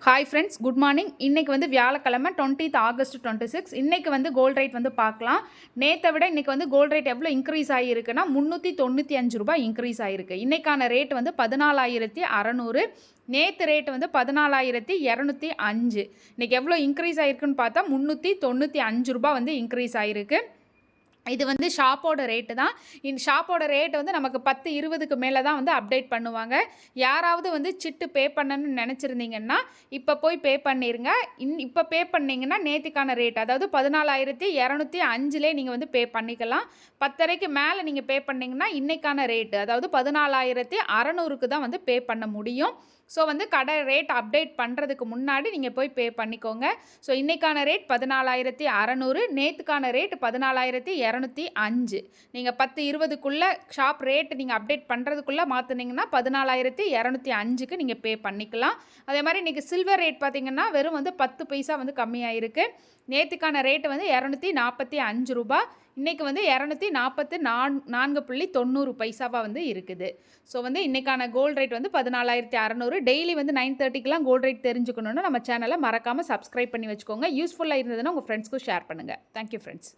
Hi friends, good morning. இன்றைக்கி வந்து வியாழக்கிழமை 20th August 26. இன்றைக்கி வந்து கோல்ட் ரேட் வந்து பார்க்கலாம். நேற்றை விட இன்றைக்கி வந்து கோல்ட் ரேட் எவ்வளோ இன்க்ரீஸ் ஆகியிருக்குன்னா ₹395 இன்க்ரீஸ் ஆகிருக்கு. இன்றைக்கான ரேட் வந்து 14,600. நேற்று ரேட் வந்து 14,205. இன்றைக்கி எவ்வளோ இன்க்ரீஸ் ஆகிருக்குன்னு பார்த்தா ₹395 வந்து இன்க்ரீஸ் ஆகிருக்கு. இது வந்து ஷாப்போட ரேட்டு தான். இந்த ஷாப்போட ரேட் வந்து நமக்கு 10-20க்கு மேலே தான் வந்து அப்டேட் பண்ணுவாங்க. யாராவது வந்து சிட்டு பே பண்ணணும்னு நினச்சிருந்தீங்கன்னா இப்போ போய் பே பண்ணிடுங்க. இப்போ பே பண்ணிங்கன்னா நேற்றுக்கான ரேட், அதாவது 14,205லே நீங்கள் வந்து பே பண்ணிக்கலாம். 10:30க்கு மேலே நீங்கள் பே பண்ணிங்கன்னா இன்றைக்கான ரேட்டு, அதாவது 14,600க்கு தான் வந்து பே பண்ண முடியும். ஸோ வந்து கடை ரேட் அப்டேட் பண்ணுறதுக்கு முன்னாடி நீங்கள் போய் பே பண்ணிக்கோங்க. ஸோ இன்றைக்கான ரேட் 14,600, நேற்றுக்கான ரேட் 14,205. நீங்கள் 10-20க்குள்ளே ஷாப் ரேட் நீங்கள் அப்டேட் பண்ணுறதுக்குள்ளே மாற்றினீங்கன்னா 14,205க்கு நீங்கள் பே பண்ணிக்கலாம். அதே மாதிரி இன்றைக்கி சில்வர் ரேட் பார்த்திங்கன்னா வெறும் வந்து 10 பைசா வந்து கம்மியாக இருக்குது. நேற்றுக்கான ரேட்டு வந்து ₹245. இன்றைக்கி வந்து 244.90 வந்து இருக்குது. ஸோ வந்து இன்றைக்கான கோல்ட் ரேட் வந்து 14,600. டெய்லி வந்து 9:30க்கெலாம் கோல்ட் ரேட் தெரிஞ்சுக்கணுன்னா நம்ம சேனலை மறக்காமல் சப்ஸ்கிரைப் பண்ணி வச்சுக்கோங்க. யூஸ்ஃபுல்லாக இருந்ததுன்னா உங்கள் ஃப்ரெண்ட்ஸ்க்கும் ஷேர் பண்ணுங்கள். Thank you friends.